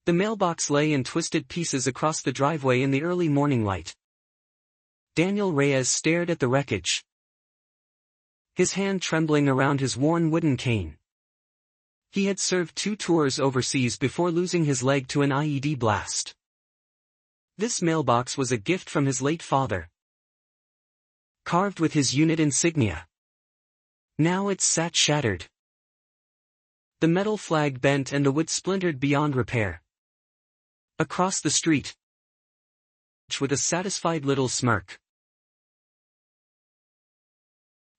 The mailbox lay in twisted pieces across the driveway in the early morning light. Daniel Reyes stared at the wreckage, his hand trembling around his worn wooden cane. He had served 2 tours overseas before losing his leg to an IED blast. This mailbox was a gift from his late father, carved with his unit insignia. Now it sat shattered. The metal flag bent and the wood splintered beyond repair. Across the street, with a satisfied little smirk.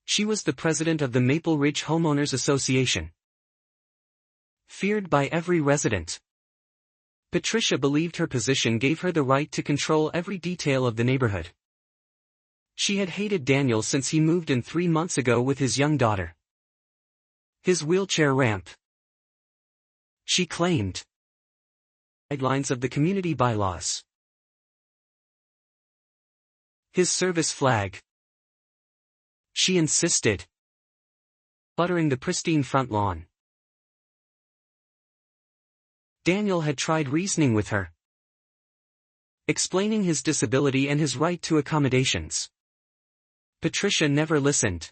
She was the president of the Maple Ridge Homeowners Association, feared by every resident. Patricia believed her position gave her the right to control every detail of the neighborhood. She had hated Daniel since he moved in 3 months ago with his young daughter. His wheelchair ramp, she claimed, guidelines of the community bylaws. His service flag, she insisted, buttering the pristine front lawn. Daniel had tried reasoning with her, explaining his disability and his right to accommodations. Patricia never listened,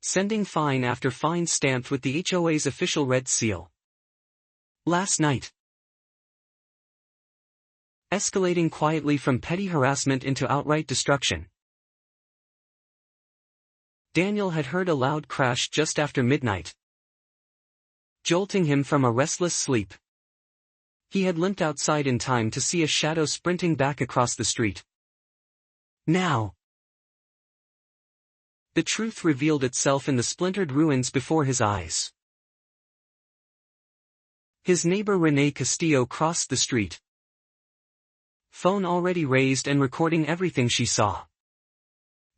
sending fine after fine stamped with the HOA's official red seal. Last night, escalating quietly from petty harassment into outright destruction. Daniel had heard a loud crash just after midnight, jolting him from a restless sleep. He had limped outside in time to see a shadow sprinting back across the street. Now, the truth revealed itself in the splintered ruins before his eyes. His neighbor Renee Castillo crossed the street, phone already raised and recording everything she saw.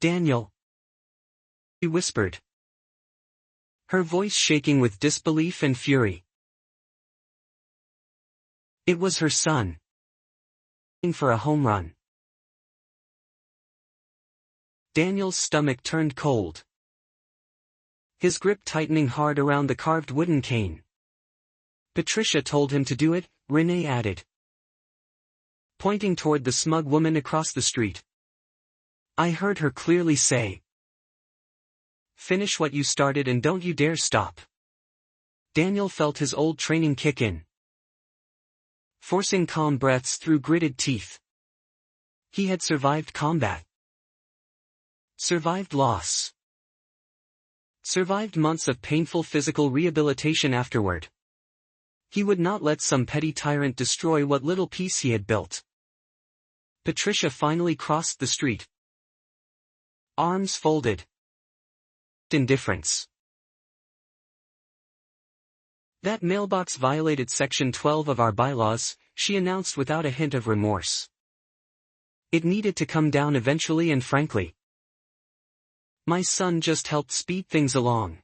"Daniel," she whispered, her voice shaking with disbelief and fury. It was her son, for a home run. Daniel's stomach turned cold, his grip tightening hard around the carved wooden cane. Patricia told him to do it, Renee added, pointing toward the smug woman across the street. I heard her clearly say, "Finish what you started and don't you dare stop." Daniel felt his old training kick in, forcing calm breaths through gritted teeth. He had survived combat, survived loss, survived months of painful physical rehabilitation afterward. He would not let some petty tyrant destroy what little peace he had built. Patricia finally crossed the street, arms folded, indifference. That mailbox violated Section 12 of our bylaws, she announced without a hint of remorse. It needed to come down eventually and frankly. My son just helped speed things along.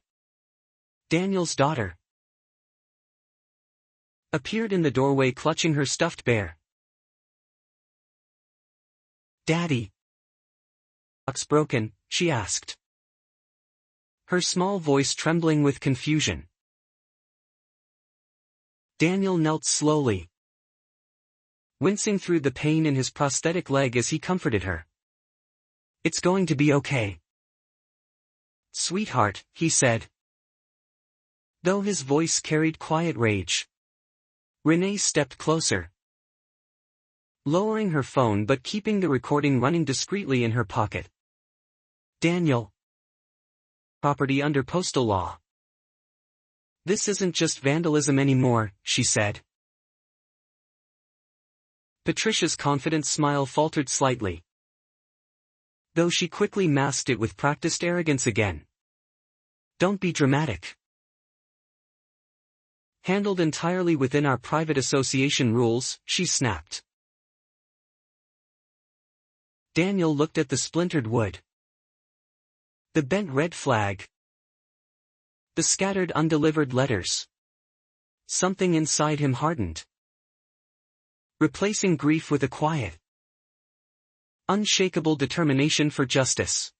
Daniel's daughter appeared in the doorway clutching her stuffed bear. Daddy, box broken, she asked, her small voice trembling with confusion. Daniel knelt slowly, wincing through the pain in his prosthetic leg as he comforted her. It's going to be okay, sweetheart, he said, though his voice carried quiet rage. Renee stepped closer, lowering her phone but keeping the recording running discreetly in her pocket. Daniel, property under postal law. This isn't just vandalism anymore, she said. Patricia's confident smile faltered slightly, though she quickly masked it with practiced arrogance again. Don't be dramatic. Handled entirely within our private association rules, she snapped. Daniel looked at the splintered wood, the bent red flag, the scattered undelivered letters. Something inside him hardened, replacing grief with a quiet, unshakable determination for justice.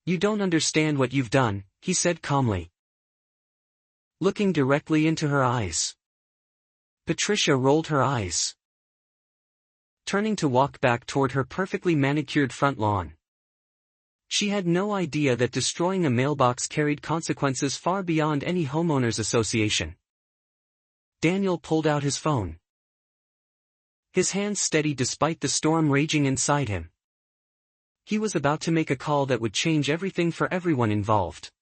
You don't understand what you've done, he said calmly, looking directly into her eyes. Patricia rolled her eyes, turning to walk back toward her perfectly manicured front lawn. She had no idea that destroying a mailbox carried consequences far beyond any homeowners association. Daniel pulled out his phone. His hands steady despite the storm raging inside him. He was about to make a call that would change everything for everyone involved.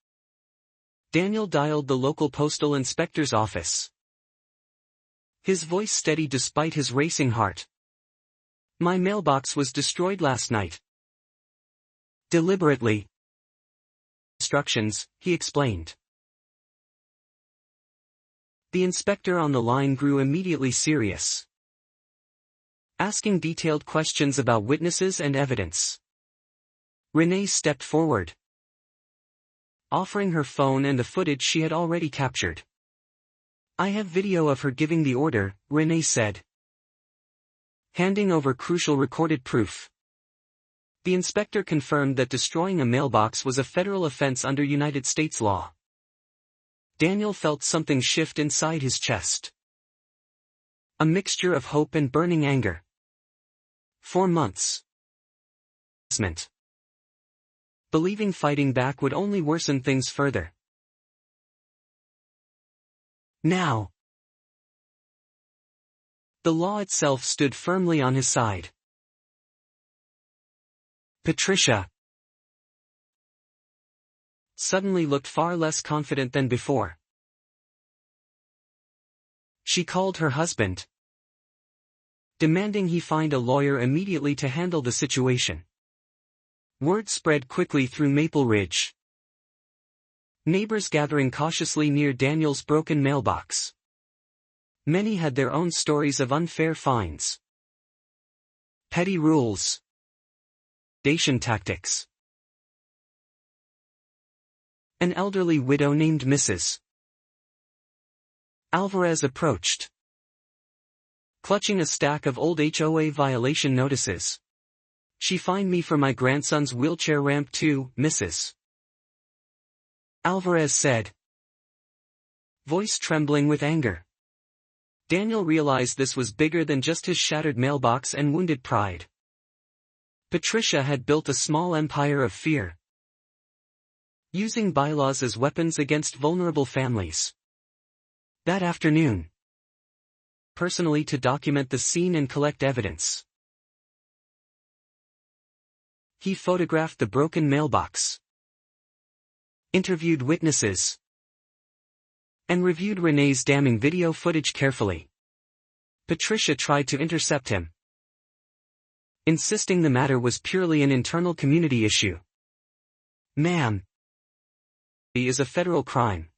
Daniel dialed the local postal inspector's office. His voice steady despite his racing heart. "My mailbox was destroyed last night. Deliberately. Instructions," he explained. The inspector on the line grew immediately serious, asking detailed questions about witnesses and evidence. Renee stepped forward, offering her phone and the footage she had already captured. "I have video of her giving the order," Renee said, handing over crucial recorded proof. The inspector confirmed that destroying a mailbox was a federal offense under United States law. Daniel felt something shift inside his chest. A mixture of hope and burning anger. 4 months. Believing fighting back would only worsen things further. Now, the law itself stood firmly on his side. Patricia suddenly looked far less confident than before. She called her husband, demanding he find a lawyer immediately to handle the situation. Word spread quickly through Maple Ridge. Neighbors gathering cautiously near Daniel's broken mailbox. Many had their own stories of unfair fines, petty rules, predation tactics. An elderly widow named Mrs. Alvarez approached, clutching a stack of old HOA violation notices. "She fined me for my grandson's wheelchair ramp too, Mrs. Alvarez said, voice trembling with anger. Daniel realized this was bigger than just his shattered mailbox and wounded pride. Patricia had built a small empire of fear, using bylaws as weapons against vulnerable families. That afternoon, personally to document the scene and collect evidence. He photographed the broken mailbox, interviewed witnesses, and reviewed Renee's damning video footage carefully. Patricia tried to intercept him, insisting the matter was purely an internal community issue. "Ma'am, it is a federal crime,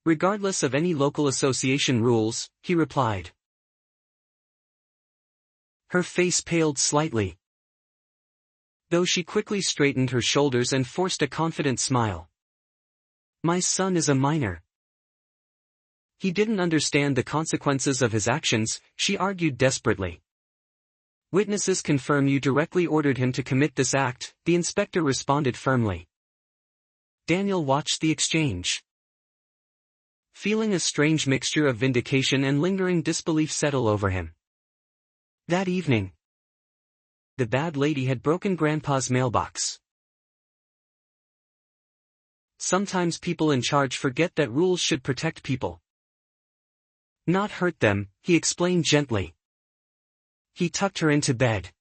regardless of any local association rules," he replied. Her face paled slightly, though she quickly straightened her shoulders and forced a confident smile. "My son is a minor. He didn't understand the consequences of his actions," she argued desperately. "Witnesses confirm you directly ordered him to commit this act," the inspector responded firmly. Daniel watched the exchange, feeling a strange mixture of vindication and lingering disbelief settle over him. That evening, the bad lady had broken Grandpa's mailbox. Sometimes people in charge forget that rules should protect people, not hurt them, he explained gently. He tucked her into bed,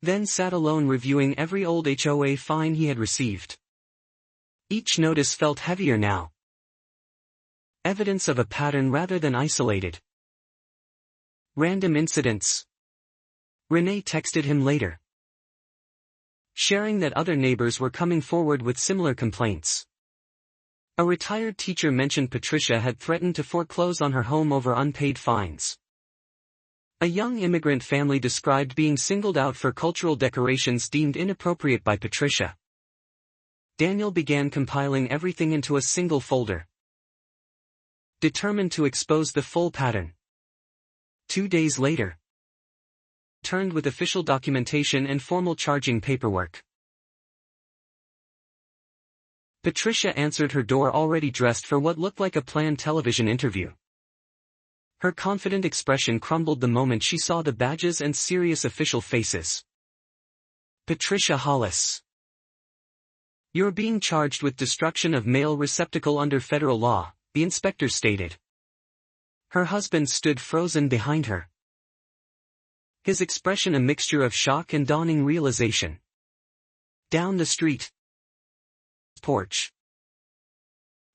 then sat alone reviewing every old HOA fine he had received. Each notice felt heavier now, evidence of a pattern rather than isolated random incidents. Renee texted him later, sharing that other neighbors were coming forward with similar complaints. A retired teacher mentioned Patricia had threatened to foreclose on her home over unpaid fines. A young immigrant family described being singled out for cultural decorations deemed inappropriate by Patricia. Daniel began compiling everything into a single folder, determined to expose the full pattern. 2 days later, turned with official documentation and formal charging paperwork. Patricia answered her door already dressed for what looked like a planned television interview. Her confident expression crumbled the moment she saw the badges and serious official faces. Patricia Hollis. "You're being charged with destruction of mail receptacle under federal law," the inspector stated. Her husband stood frozen behind her, his expression a mixture of shock and dawning realization. Down the street porch,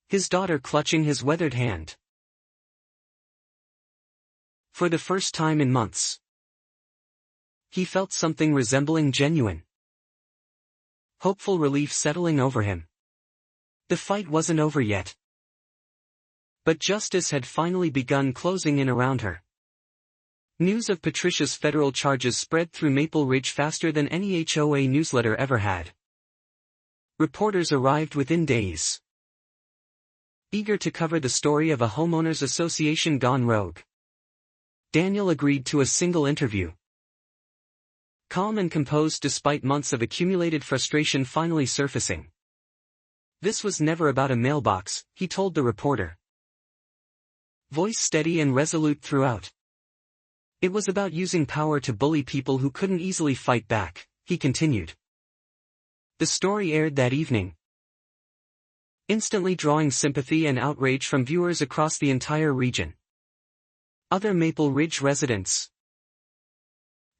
his daughter clutching his weathered hand. For the first time in months, he felt something resembling genuine, hopeful relief settling over him. The fight wasn't over yet, but justice had finally begun closing in around her. News of Patricia's federal charges spread through Maple Ridge faster than any HOA newsletter ever had. Reporters arrived within days, eager to cover the story of a homeowners association gone rogue. Daniel agreed to a single interview. Calm and composed despite months of accumulated frustration finally surfacing. "This was never about a mailbox," he told the reporter, voice steady and resolute throughout. "It was about using power to bully people who couldn't easily fight back," he continued. The story aired that evening, instantly drawing sympathy and outrage from viewers across the entire region. Other Maple Ridge residents,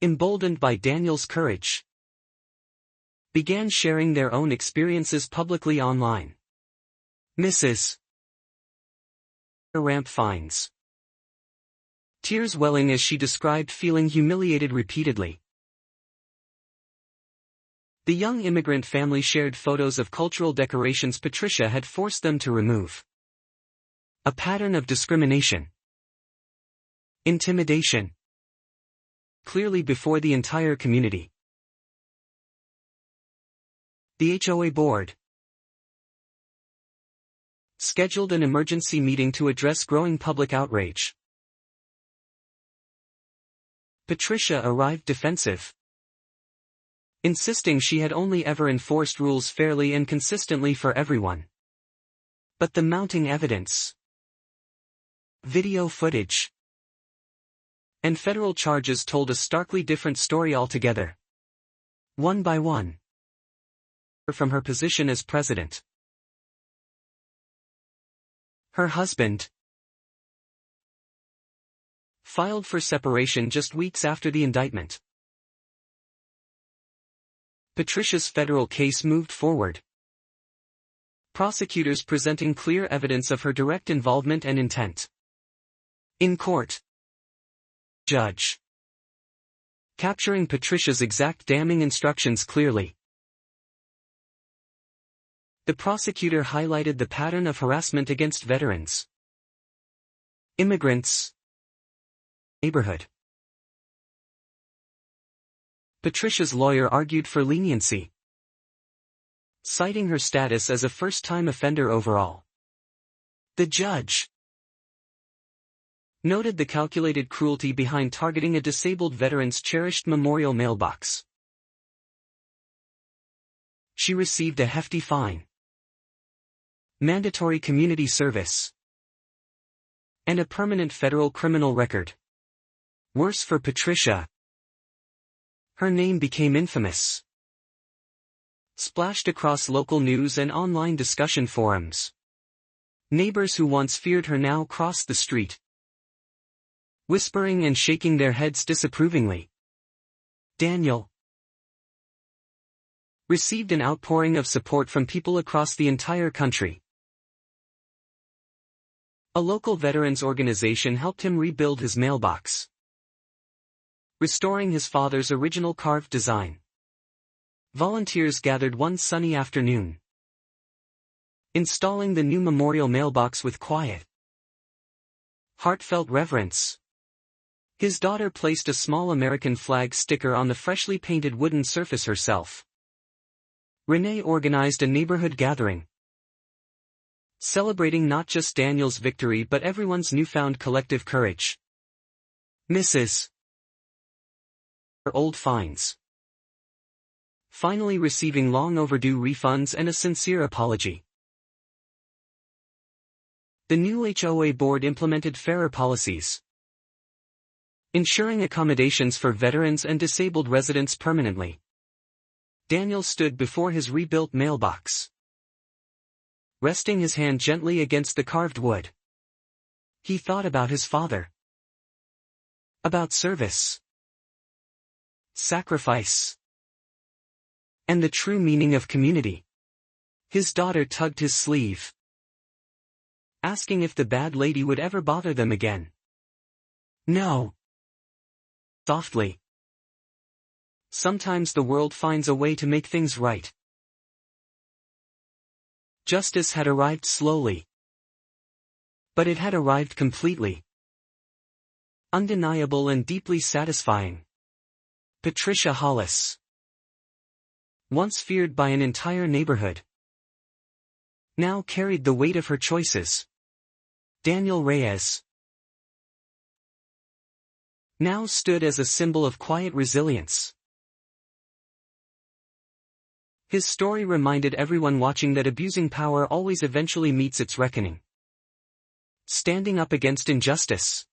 emboldened by Daniel's courage, began sharing their own experiences publicly online. Mrs. Ramp finds tears welling as she described feeling humiliated repeatedly. The young immigrant family shared photos of cultural decorations Patricia had forced them to remove. A pattern of discrimination, intimidation, clearly before the entire community. The HOA board scheduled an emergency meeting to address growing public outrage. Patricia arrived defensive, insisting she had only ever enforced rules fairly and consistently for everyone. But the mounting evidence, video footage, and federal charges told a starkly different story altogether. One by one, from her position as president, her husband filed for separation just weeks after the indictment. Patricia's federal case moved forward, prosecutors presenting clear evidence of her direct involvement and intent. In court, judge capturing Patricia's exact damning instructions clearly. The prosecutor highlighted the pattern of harassment against veterans, immigrants, neighborhood. Patricia's lawyer argued for leniency, citing her status as a first-time offender overall. The judge noted the calculated cruelty behind targeting a disabled veteran's cherished memorial mailbox. She received a hefty fine, mandatory community service, and a permanent federal criminal record. Worse for Patricia, her name became infamous, splashed across local news and online discussion forums. Neighbors who once feared her now crossed the street, whispering and shaking their heads disapprovingly. Daniel received an outpouring of support from people across the entire country. A local veterans organization helped him rebuild his mailbox, restoring his father's original carved design. Volunteers gathered one sunny afternoon, installing the new memorial mailbox with quiet, heartfelt reverence. His daughter placed a small American flag sticker on the freshly painted wooden surface herself. Renee organized a neighborhood gathering, celebrating not just Daniel's victory but everyone's newfound collective courage. Mrs. Old fines, finally receiving long overdue refunds and a sincere apology. The new HOA board implemented fairer policies, ensuring accommodations for veterans and disabled residents permanently. Daniel stood before his rebuilt mailbox, resting his hand gently against the carved wood. He thought about his father, about service, sacrifice, and the true meaning of community. His daughter tugged his sleeve, asking if the bad lady would ever bother them again. No. Softly. Sometimes the world finds a way to make things right. Justice had arrived slowly, but it had arrived completely. Undeniable and deeply satisfying. Patricia Hollis, once feared by an entire neighborhood, now carried the weight of her choices. Daniel Reyes now stood as a symbol of quiet resilience. His story reminded everyone watching that abusing power always eventually meets its reckoning. Standing up against injustice,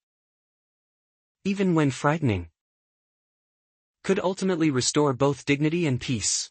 even when frightening, could ultimately restore both dignity and peace.